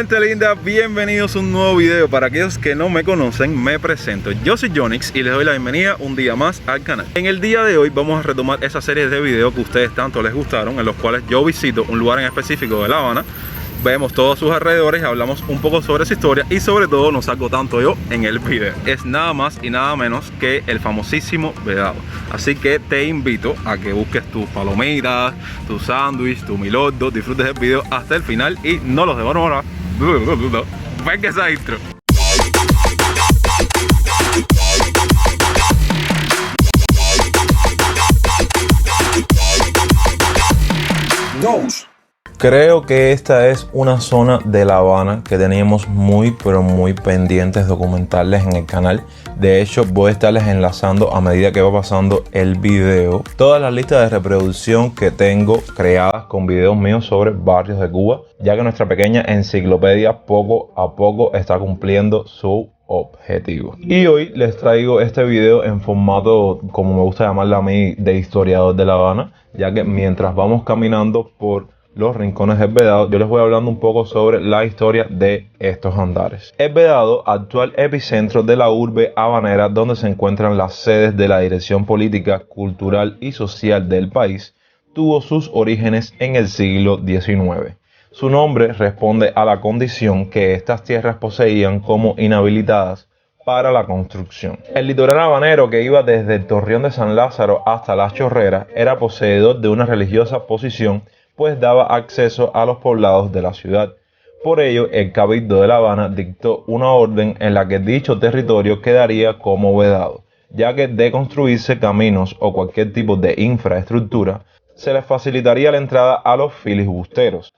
gente linda, bienvenidos a un nuevo video. Para aquellos que no me conocen, me presento. Yo soy Jonix y les doy la bienvenida un día más al canal. En el día de hoy vamos a retomar esa serie de videos que a ustedes tanto les gustaron, en los cuales yo visito un lugar en específico de La Habana. Vemos todos sus alrededores, hablamos un poco sobre su historia y sobre todo no salgo tanto yo en el video. Es nada más y nada menos que el famosísimo Vedado. Así que te invito a que busques tus palomitas, tu sándwich, tu milordo, disfrutes el video hasta el final y no los devoro ahora. Venga esa intro. Creo que esta es una zona de La Habana que teníamos muy pendientes documentarles en el canal. De hecho, voy a estarles enlazando a medida que va pasando el video todas las listas de reproducción que tengo creadas con videos míos sobre barrios de Cuba, ya que nuestra pequeña enciclopedia poco a poco está cumpliendo su objetivo. Y hoy les traigo este video en formato, como me gusta llamarla a mí, de historiador de La Habana, ya que mientras vamos caminando por los rincones del Vedado, yo les voy hablando un poco sobre la historia de estos andares. El Vedado, actual epicentro de la urbe habanera, donde se encuentran las sedes de la dirección política, cultural y social del país, tuvo sus orígenes en el siglo XIX. Su nombre responde a la condición que estas tierras poseían como inhabilitadas para la construcción. El litoral habanero, que iba desde el Torreón de San Lázaro hasta Las Chorreras, era poseedor de una religiosa posición, pues daba acceso a los poblados de la ciudad. Por ello, el Cabildo de La Habana dictó una orden en la que dicho territorio quedaría como vedado, ya que de construirse caminos o cualquier tipo de infraestructura, se les facilitaría la entrada a los filibusteros.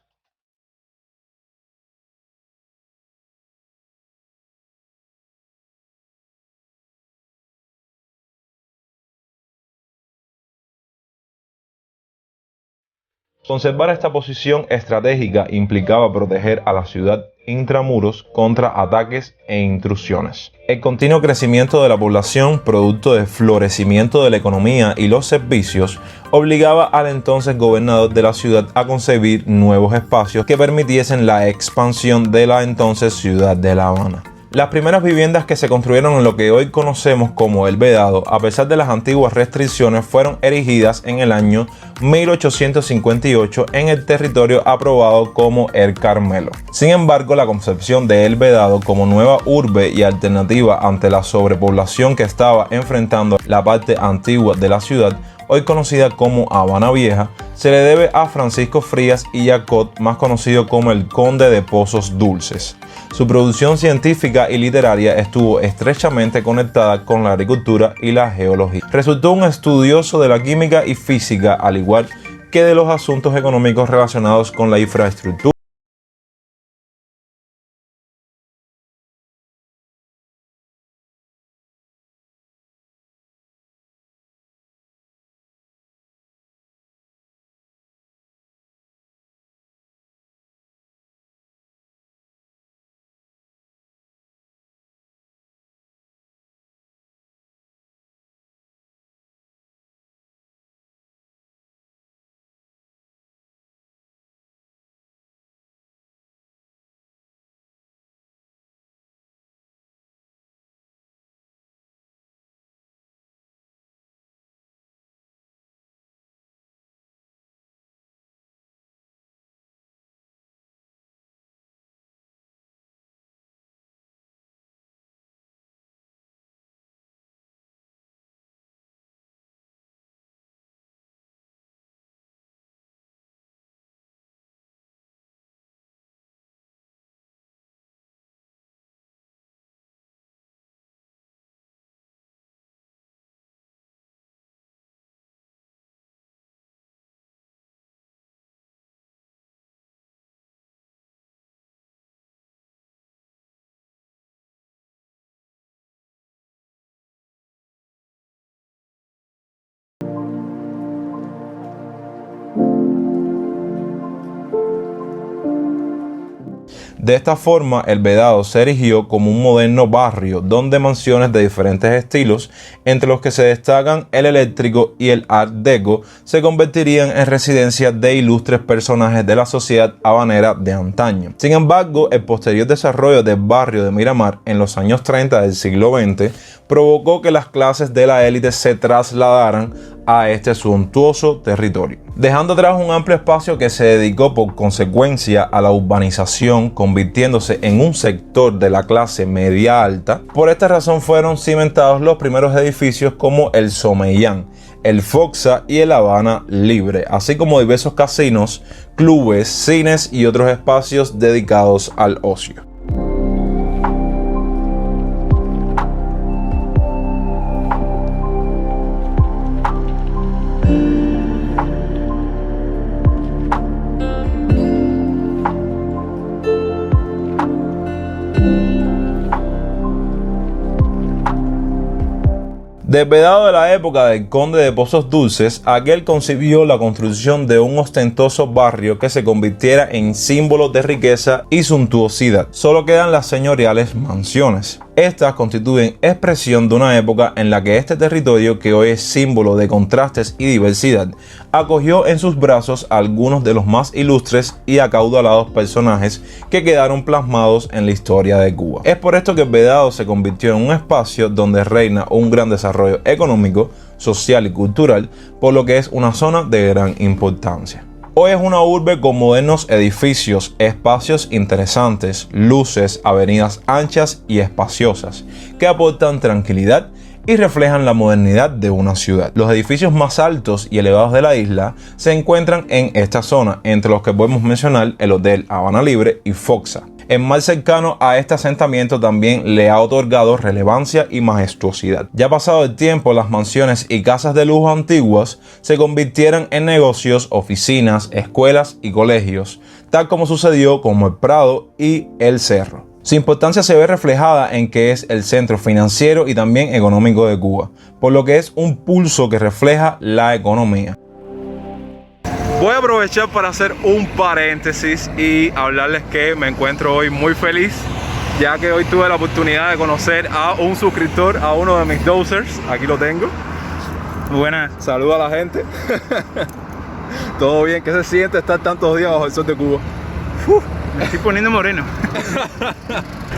Conservar esta posición estratégica implicaba proteger a la ciudad intramuros contra ataques e intrusiones. El continuo crecimiento de la población, producto del florecimiento de la economía y los servicios, obligaba al entonces gobernador de la ciudad a concebir nuevos espacios que permitiesen la expansión de la entonces ciudad de La Habana. Las primeras viviendas que se construyeron en lo que hoy conocemos como el Vedado, a pesar de las antiguas restricciones, fueron erigidas en el año 1858 en el territorio aprobado como El Carmelo. Sin embargo, la concepción de El Vedado como nueva urbe y alternativa ante la sobrepoblación que estaba enfrentando la parte antigua de la ciudad, hoy conocida como Habana Vieja, se le debe a Francisco Frías y Yacot, más conocido como el Conde de Pozos Dulces. Su producción científica y literaria estuvo estrechamente conectada con la agricultura y la geología. Resultó un estudioso de la química y física, al igual que de los asuntos económicos relacionados con la infraestructura. De esta forma, El Vedado se erigió como un moderno barrio donde mansiones de diferentes estilos, entre los que se destacan el eléctrico y el art deco, se convertirían en residencias de ilustres personajes de la sociedad habanera de antaño. Sin embargo, el posterior desarrollo del barrio de Miramar en los años 30 del siglo XX provocó que las clases de la élite se trasladaran a este suntuoso territorio, dejando atrás un amplio espacio que se dedicó por consecuencia a la urbanización, convirtiéndose en un sector de la clase media alta. Por esta razón fueron cimentados los primeros edificios como el Someyán, el Foxa y el Habana Libre, así como diversos casinos, clubes, cines y otros espacios dedicados al ocio. Del Vedado de la época del conde de Pozos Dulces, aquel concibió la construcción de un ostentoso barrio que se convirtiera en símbolo de riqueza y suntuosidad. Solo quedan las señoriales mansiones. Estas constituyen expresión de una época en la que este territorio, que hoy es símbolo de contrastes y diversidad, acogió en sus brazos a algunos de los más ilustres y acaudalados personajes que quedaron plasmados en la historia de Cuba. Es por esto que El Vedado se convirtió en un espacio donde reina un gran desarrollo económico, social y cultural, por lo que es una zona de gran importancia. Hoy es una urbe con modernos edificios, espacios interesantes, luces, avenidas anchas y espaciosas, que aportan tranquilidad y reflejan la modernidad de una ciudad. Los edificios más altos y elevados de la isla se encuentran en esta zona, entre los que podemos mencionar el Hotel Habana Libre y Foxa. El mar cercano a este asentamiento también le ha otorgado relevancia y majestuosidad. Ya pasado el tiempo, las mansiones y casas de lujo antiguas se convirtieron en negocios, oficinas, escuelas y colegios, tal como sucedió con el Prado y el Cerro. Su importancia se ve reflejada en que es el centro financiero y también económico de Cuba, por lo que es un pulso que refleja la economía. Voy a aprovechar para hacer un paréntesis y hablarles que me encuentro hoy muy feliz, ya que hoy tuve la oportunidad de conocer a un suscriptor, a uno de mis dosers. Aquí lo tengo. Buenas. Saluda a la gente. ¿Todo bien? ¿Qué se siente estar tantos días bajo el sol de Cuba? Me estoy poniendo moreno.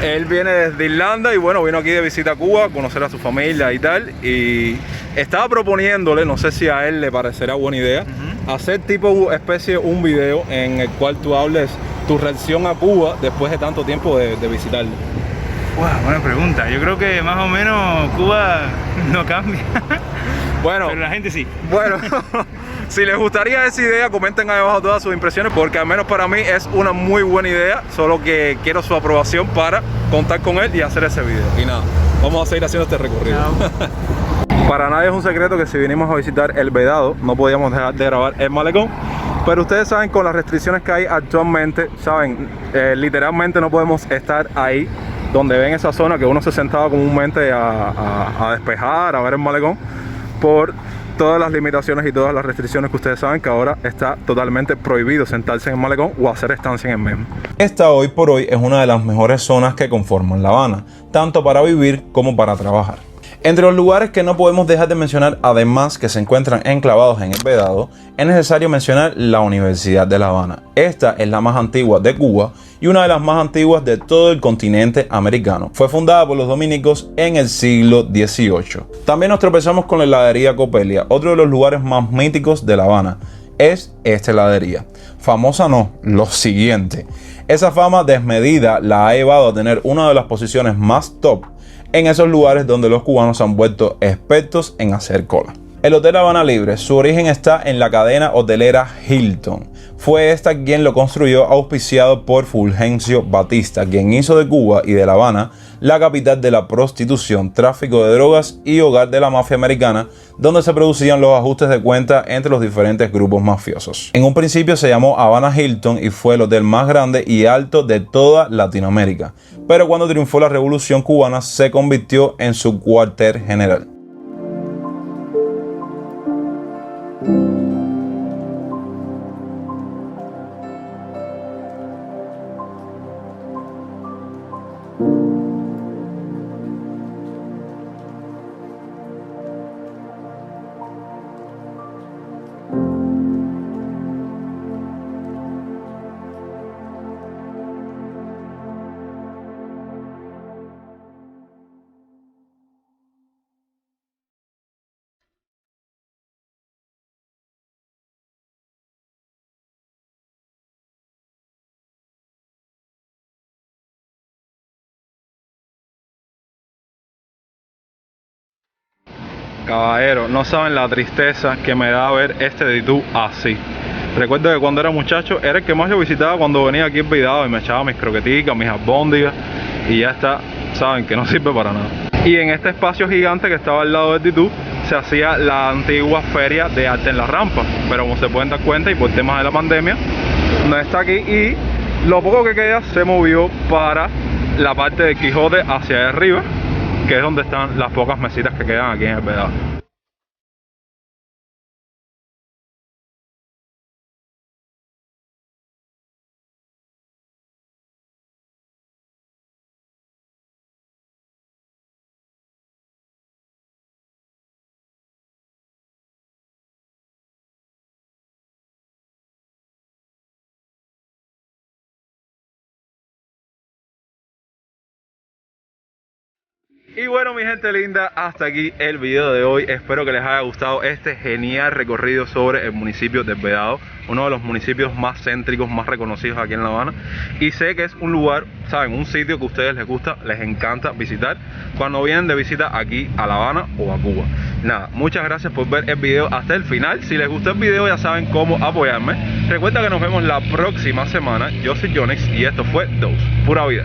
Él viene desde Irlanda y bueno, vino aquí de visita a Cuba, a conocer a su familia y tal. Y estaba proponiéndole, no sé si a él le parecerá buena idea, hacer tipo especie un video en el cual tú hables tu reacción a Cuba después de tanto tiempo de visitarlo. Wow, buena pregunta. Yo creo que más o menos Cuba no cambia. Bueno, pero la gente sí. Bueno, si les gustaría esa idea, comenten ahí abajo todas sus impresiones, porque al menos para mí es una muy buena idea, solo que quiero su aprobación para contar con él y hacer ese video. Y nada, vamos a seguir haciendo este recorrido. Para nadie es un secreto que si vinimos a visitar El Vedado, no podíamos dejar de grabar el malecón. Pero ustedes saben, con las restricciones que hay actualmente, saben, literalmente no podemos estar ahí donde ven esa zona que uno se sentaba comúnmente a despejar, a ver el malecón, por todas las limitaciones y todas las restricciones que ustedes saben que ahora está totalmente prohibido sentarse en el malecón o hacer estancia en el mismo. Esta hoy por hoy es una de las mejores zonas que conforman La Habana, tanto para vivir como para trabajar. Entre los lugares que no podemos dejar de mencionar, además que se encuentran enclavados en El Vedado, es necesario mencionar la Universidad de La Habana. Esta es la más antigua de Cuba y una de las más antiguas de todo el continente americano. Fue fundada por los dominicos en el siglo XVIII. También nos tropezamos con la heladería Copelia, otro de los lugares más míticos de La Habana. Es esta heladería. Famosa no, lo siguiente. Esa fama desmedida la ha llevado a tener una de las posiciones más top en esos lugares donde los cubanos se han vuelto expertos en hacer cola. El Hotel Habana Libre, su origen está en la cadena hotelera Hilton. Fue esta quien lo construyó, auspiciado por Fulgencio Batista, quien hizo de Cuba y de La Habana la capital de la prostitución, tráfico de drogas y hogar de la mafia americana, donde se producían los ajustes de cuenta entre los diferentes grupos mafiosos. En un principio se llamó Habana Hilton y fue el hotel más grande y alto de toda Latinoamérica, pero cuando triunfó la Revolución Cubana se convirtió en su cuartel general. Caballero, no saben la tristeza que me da ver este Ditú así. Recuerdo que cuando era muchacho era el que más yo visitaba cuando venía aquí al Vidado y me echaba mis croqueticas, mis albóndigas y ya está, saben que no sirve para nada. Y en este espacio gigante que estaba al lado del Ditú se hacía la antigua feria de arte en la rampa, pero como se pueden dar cuenta y por temas de la pandemia no está aquí, y lo poco que queda se movió para la parte del Quijote hacia allá arriba, que es donde están las pocas mesitas que quedan aquí en el Vedado. Y bueno, mi gente linda, hasta aquí el video de hoy. Espero que les haya gustado este genial recorrido sobre el municipio del Vedado, uno de los municipios más céntricos, más reconocidos aquí en La Habana. Y sé que es un lugar, saben, un sitio que a ustedes les gusta, les encanta visitar cuando vienen de visita aquí a La Habana o a Cuba. Nada, muchas gracias por ver el video hasta el final. Si les gustó el video ya saben cómo apoyarme. Recuerda que nos vemos la próxima semana. Yo soy Yonex y esto fue Dose Pura Vida.